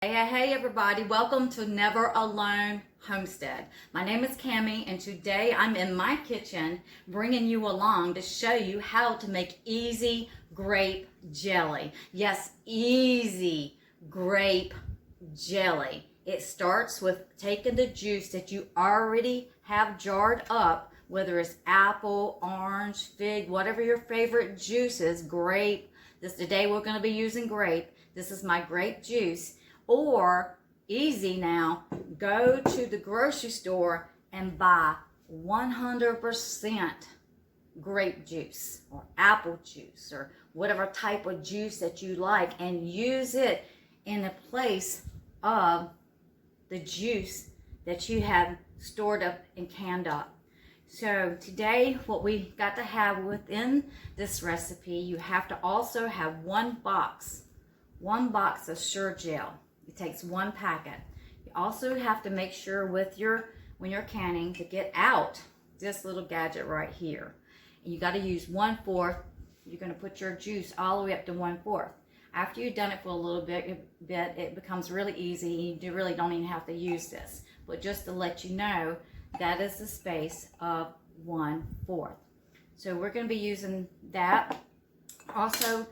Hey everybody, welcome to Never Alone Homestead. My name is Cammie and today I'm in my kitchen bringing you along to show you how to make easy grape jelly. Yes, easy grape jelly. It starts with taking the juice that you already have jarred up, whether it's apple, orange, fig, whatever your favorite juice is, grape. Today we're going to be using grape. This is my grape juice. Or easy now, go to the grocery store and buy 100% grape juice or apple juice or whatever type of juice that you like, and use it in the place of the juice that you have stored up and canned up. So today what we got to have within this recipe, you have to also have one box of Sure Gel. It takes one packet. You also have to make sure when you're canning to get out this little gadget right here. And you got to use 1/4. You're going to put your juice all the way up to 1/4. After you've done it for a little bit, it becomes really easy. You really don't even have to use this. But just to let you know, that is the space of 1/4. So we're going to be using that. Also,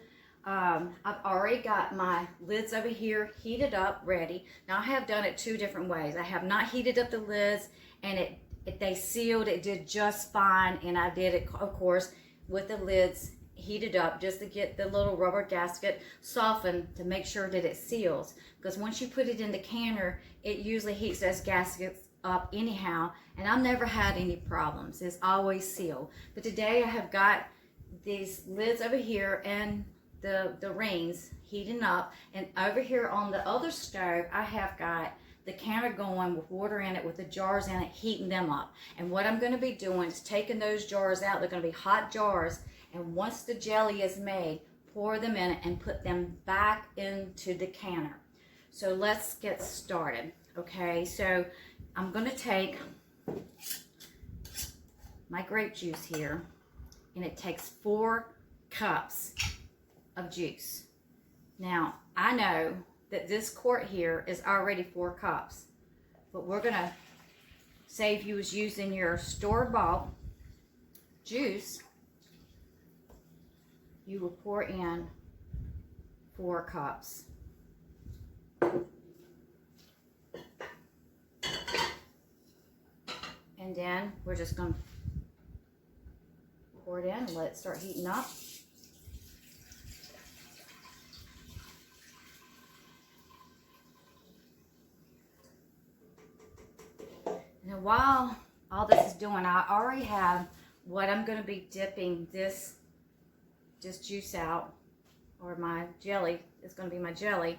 I've already got my lids over here heated up, ready. Now I have done it two different ways. I have not heated up the lids, and they sealed. It did just fine, and I did it, of course, with the lids heated up just to get the little rubber gasket softened to make sure that it seals. Because once you put it in the canner, it usually heats those gaskets up anyhow, and I've never had any problems. It's always sealed. But today I have got these lids over here and the rings heating up, and over here on the other stove I have got the canner going with water in it, with the jars in it, heating them up. And what I'm going to be doing is taking those jars out. They're going to be hot jars, and once the jelly is made, pour them in it and put them back into the canner. So let's get started. Okay, so I'm going to take my grape juice here, and it takes 4 cups of juice. Now I know that this quart here is already 4 cups, but we're gonna say if you was using your store-bought juice, you will pour in 4 cups. And then we're just gonna pour it in and let it start heating up. Now while all this is doing, I already have what I'm going to be dipping this juice out, or my jelly. It's going to be my jelly.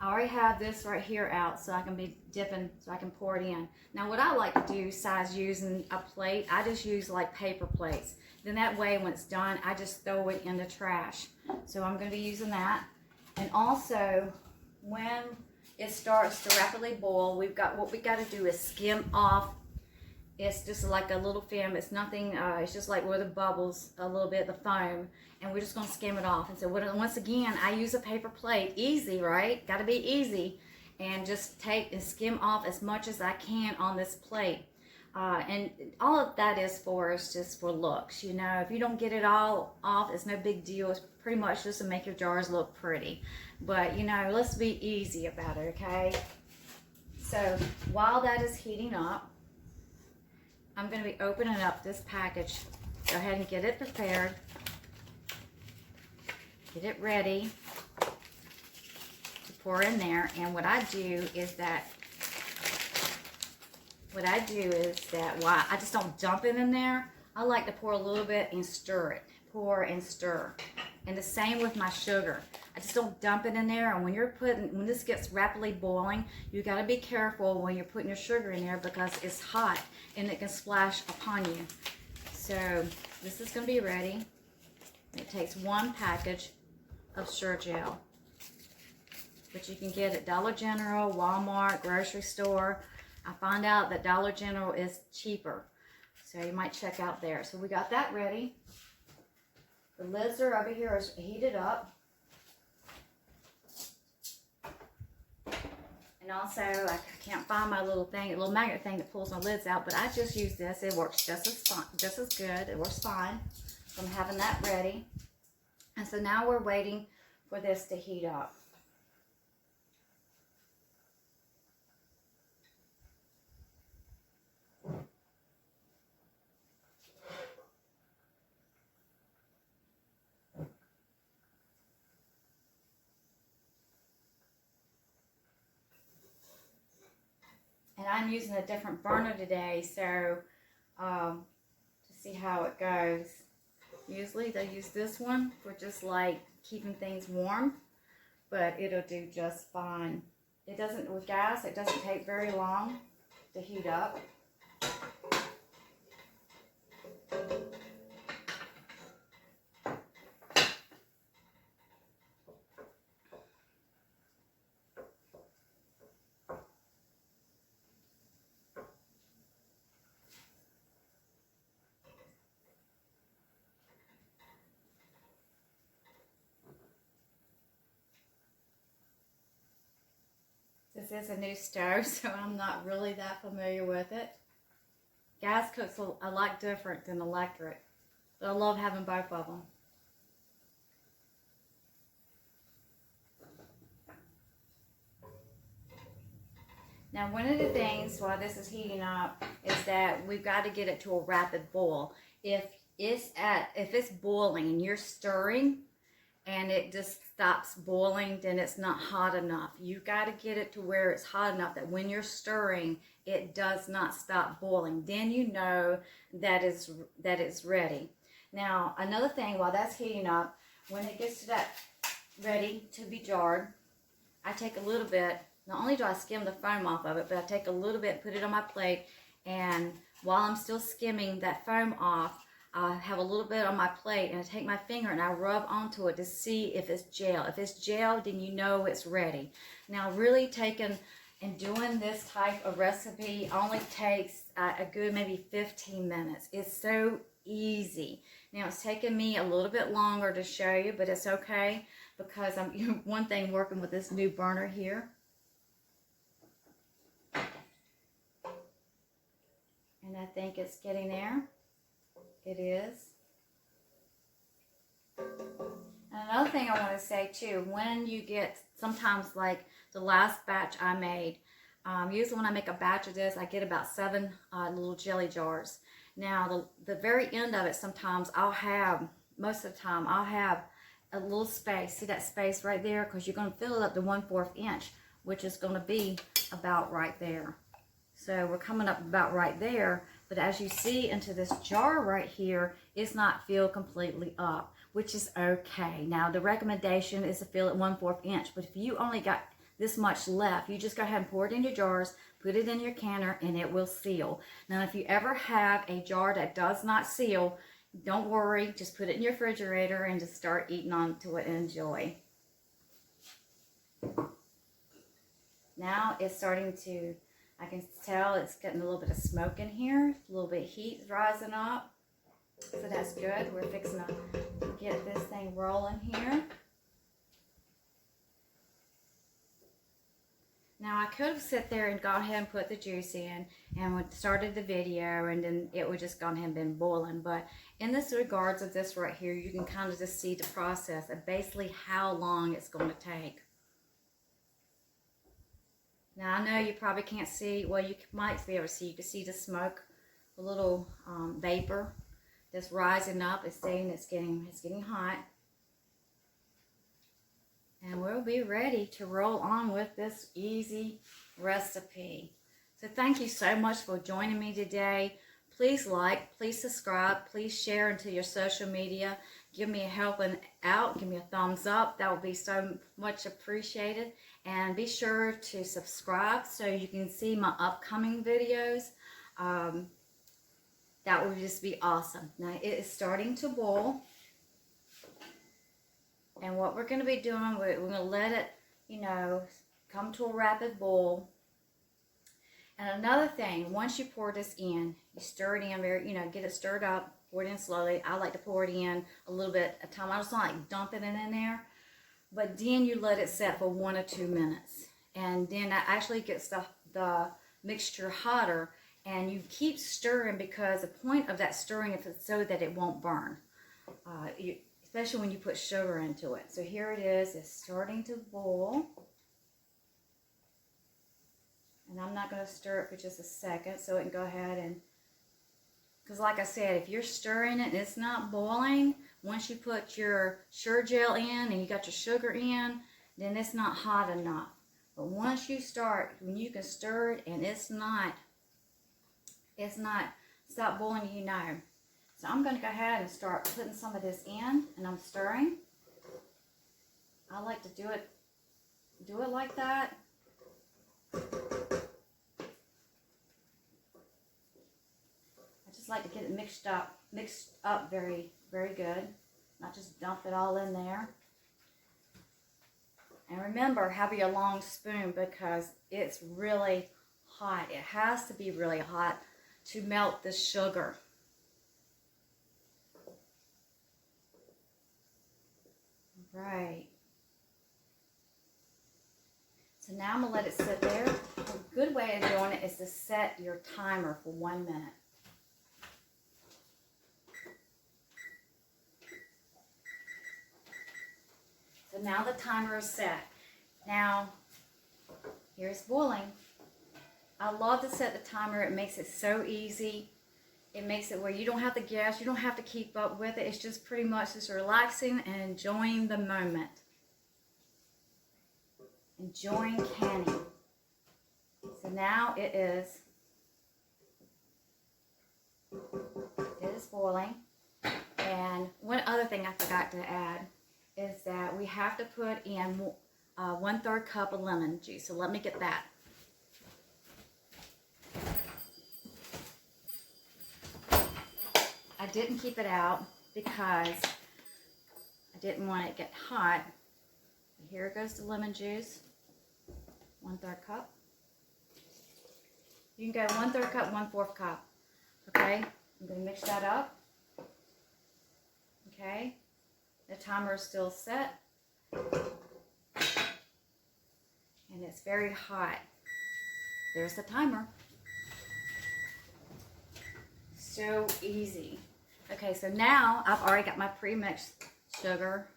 I already have this right here out, so I can be dipping, so I can pour it in. Now what I like to do, besides using a plate, I just use like paper plates. Then that way when it's done, I just throw it in the trash. So I'm going to be using that. And also, when it starts to rapidly boil, what we got to do is skim off. It's just like a little film. It's nothing. It's just like where the bubbles a little bit, the foam, and we're just going to skim it off. And so once again, I use a paper plate. Easy, right? Got to be easy, and just take and skim off as much as I can on this plate. And all of that is just for looks. You know, if you don't get it all off, it's no big deal. It's pretty much just to make your jars look pretty. But, you know, let's be easy about it, okay? So while that is heating up, I'm going to be opening up this package. Go ahead and get it prepared. Get it ready to pour in there. And what I do is that why I just don't dump it in there. I like to pour a little bit and stir it. Pour and stir. And the same with my sugar. I just don't dump it in there. And when this gets rapidly boiling, you got to be careful when you're putting your sugar in there, because it's hot and it can splash upon you. So this is going to be ready. It takes 1 package of Sure Gel, which you can get at Dollar General, Walmart, grocery store. I find out that Dollar General is cheaper, so you might check out there. So we got that ready. The lids are over here, is heated up. And also, I can't find my little thing, a little magnet thing that pulls my lids out, but I just use this. It works just as good. It works fine. So I'm having that ready. And so now we're waiting for this to heat up. And I'm using a different burner today, so to see how it goes. Usually they use this one for just like keeping things warm, but it'll do just fine. It doesn't, with gas, it doesn't take very long to heat up. This is a new stove, so I'm not really that familiar with it. Gas cooks a lot different than electric, but I love having both of them. Now, one of the things while this is heating up is that we've got to get it to a rapid boil. If it's boiling and you're stirring, and it just stops boiling, then it's not hot enough. You've got to get it to where it's hot enough that when you're stirring, it does not stop boiling. Then you know that it's ready. Now, another thing, while that's heating up, when it gets to that ready to be jarred, I take a little bit, not only do I skim the foam off of it, but I take a little bit, put it on my plate, and while I'm still skimming that foam off, I have a little bit on my plate, and I take my finger and I rub onto it to see if it's gel. If it's gel, then you know it's ready. Now, really taking and doing this type of recipe only takes a good maybe 15 minutes. It's so easy. Now, it's taken me a little bit longer to show you, but it's okay because I'm one thing working with this new burner here. And I think it's getting there. It is. And another thing I want to say too, when you get, sometimes like the last batch I made, usually when I make a batch of this, I get about 7 little jelly jars. Now the very end of it, sometimes I'll have, most of the time, I'll have a little space. See that space right there? Because you're going to fill it up to 1/4 inch, which is going to be about right there. So we're coming up about right there, but as you see into this jar right here, it's not filled completely up, which is okay. Now the recommendation is to fill it 1/4 inch, but if you only got this much left, you just go ahead and pour it in your jars, put it in your canner, and it will seal. Now if you ever have a jar that does not seal, don't worry, just put it in your refrigerator and just start eating onto it and enjoy. Now it's starting to, I can tell it's getting a little bit of smoke in here, a little bit of heat rising up, so that's good. We're fixing to get this thing rolling here. Now I could have sat there and gone ahead and put the juice in and started the video, and then it would just gone ahead and been boiling. But in this regards of this right here, you can kind of just see the process of basically how long it's going to take. Now I know you probably can't see, well you might be able to see, you can see the smoke, the little vapor that's rising up. It's saying it's getting hot. And we'll be ready to roll on with this easy recipe. So thank you so much for joining me today. Please like, please subscribe, please share into your social media. Give me a helping out, give me a thumbs up. That would be so much appreciated. And be sure to subscribe so you can see my upcoming videos. That would just be awesome. Now it is starting to boil. And what we're going to be doing, we're going to let it, come to a rapid boil. And another thing, once you pour this in, you stir it in very, get it stirred up, pour it in slowly. I like to pour it in a little bit at a time. I just don't like dumping it in there. But then you let it set for 1 or 2 minutes. and then that actually gets the mixture hotter. And you keep stirring, because the point of that stirring is so that it won't burn, especially when you put sugar into it. So here it is, it's starting to boil. And I'm not going to stir it for just a second, so it can go ahead and, because like I said, if you're stirring it and it's not boiling, once you put your sugar gel in and you got your sugar in, then it's not hot enough. But once you start, when you can stir it and it's not stop boiling, you know. So I'm going to go ahead and start putting some of this in, and I'm stirring. I like to do it like that. I just like to get it mixed up very, very good. Not just dump it all in there. And remember, have your long spoon, because it's really hot. It has to be really hot to melt the sugar. Right. So now I'm going to let it sit there. A good way of doing it is to set your timer for 1 minute. So now the timer is set. Now, here's boiling. I love to set the timer. It makes it so easy. It makes it where you don't have to guess. You don't have to keep up with it. It's just pretty much just relaxing and enjoying the moment. Enjoying canning. So now it is boiling. And one other thing I forgot to add is that we have to put in 1/3 cup of lemon juice. So let me get that. I didn't keep it out because I didn't want it to get hot. Here goes the lemon juice. 1/3 cup. You can go 1/3 cup, 1/4 cup. Okay, I'm going to mix that up. Okay, the timer is still set. And it's very hot. There's the timer. So easy. Okay, so now I've already got my pre-mixed sugar.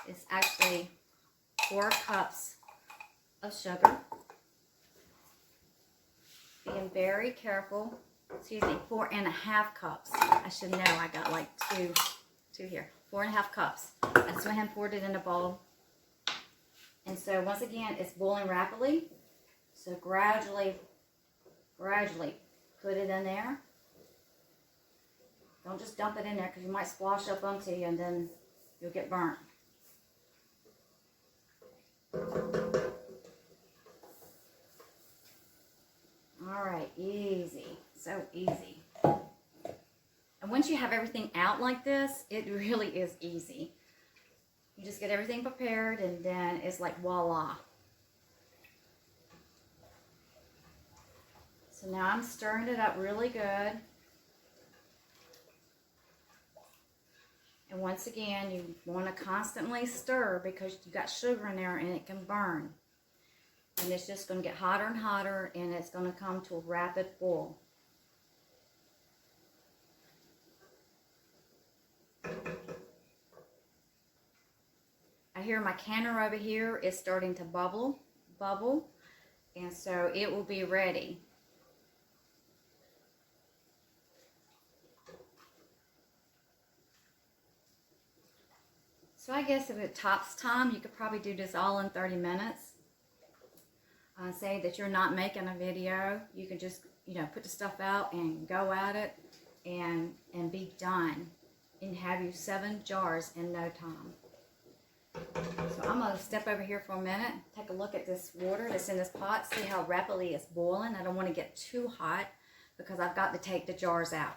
It's actually 4 cups of sugar. Being very careful. Excuse me, 4.5 cups. I should know, I got like two here. 4.5 cups. I just went ahead and poured it in a bowl. And so once again, it's boiling rapidly. So gradually put it in there. Don't just dump it in there, because you might splash up onto you and then you'll get burnt. Alright, easy. So easy. And once you have everything out like this, it really is easy. You just get everything prepared and then it's like voila. So now I'm stirring it up really good. And once again, you want to constantly stir, because you got sugar in there and it can burn. And it's just going to get hotter and hotter, and it's going to come to a rapid boil. I hear my canner over here is starting to bubble, and so it will be ready. So I guess if it tops time, you could probably do this all in 30 minutes. Say that you're not making a video, you can just, put the stuff out and go at it and be done, and have you 7 jars in no time. So I'm going to step over here for a minute, take a look at this water that's in this pot, see how rapidly it's boiling. I don't want to get too hot because I've got to take the jars out.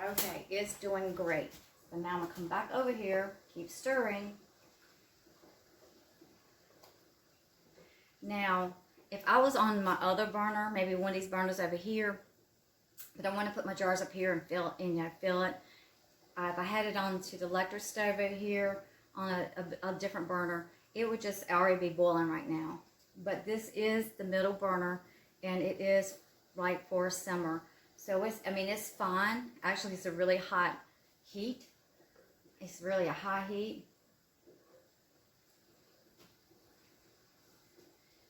Okay, it's doing great. So now I'm going to come back over here, keep stirring. Now, if I was on my other burner, maybe one of these burners over here, but I want to put my jars up here and fill it. If I had it onto the electric stove over here on a different burner, it would just already be boiling right now. But this is the middle burner, and it is like for a simmer. So it's fine. Actually, it's a really hot heat. It's really a high heat.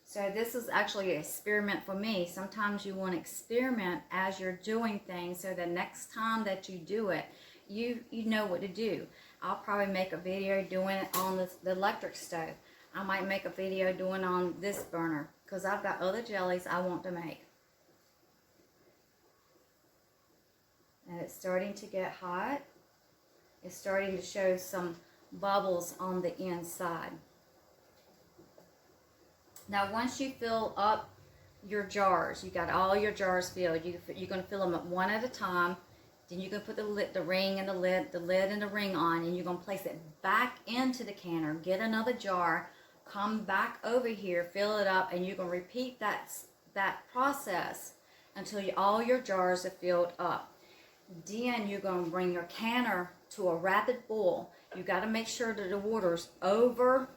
So this is actually an experiment for me. Sometimes you want to experiment as you're doing things, so the next time that you do it, you know what to do. I'll probably make a video doing it on the electric stove. I might make a video doing it on this burner, because I've got other jellies I want to make. And it's starting to get hot. It's starting to show some bubbles on the inside. Now, once you fill up your jars, you got all your jars filled. You're going to fill them up one at a time. Then you're going to put the ring and the lid and the ring on, and you're going to place it back into the canner. Get another jar, come back over here, fill it up, and you're going to repeat that process until all your jars are filled up. Then you're going to bring your canner to a rapid boil. You got to make sure that the water's over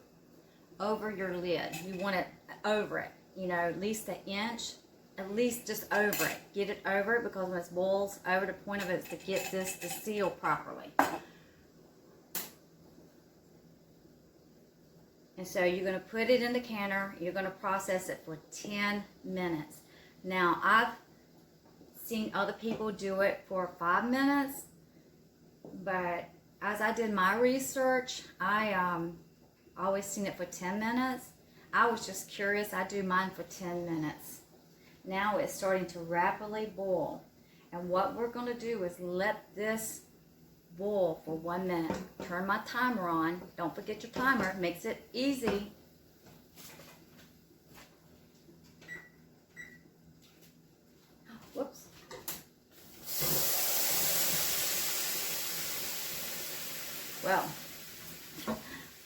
your lid. You want it over it, at least an inch, at least just over it. Get it over it, because when it boils over, the point of it is to get this to seal properly. And so you're going to put it in the canner. You're going to process it for 10 minutes. Now, I've seen other people do it for 5 minutes, but as I did my research, I always seen it for 10 minutes. I was just curious. I do mine for 10 minutes. Now it's starting to rapidly boil. And what we're going to do is let this boil for 1 minute. Turn my timer on. Don't forget your timer. It makes it easy. Whoops. Well,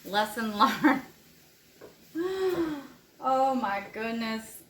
lesson learned. Oh my goodness.